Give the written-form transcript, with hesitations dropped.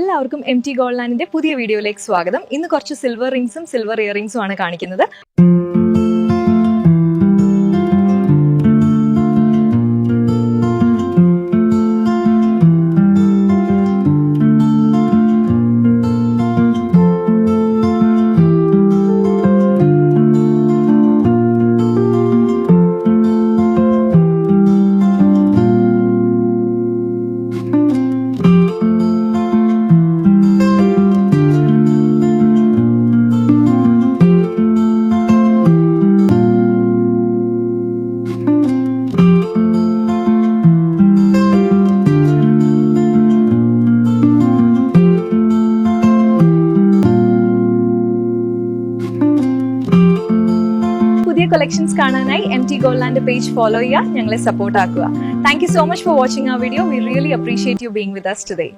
എല്ലാവർക്കും MT Gold Landന്റെ പുതിയ വീഡിയോയിലേക്ക് സ്വാഗതം. ഇന്ന് കുറച്ച് സിൽവർ റിംഗ്സും സിൽവർ ഇയറിംഗ്സും ആണ് കാണിക്കുന്നത്. പുതിയ കളക്ഷൻസ് കാണാനായി MT Gold Land page follow ചെയ്യുക, ഞങ്ങളെ സപ്പോർട്ട് ആക്കുക. Thank you so much for watching our video. We really appreciate you being with us today.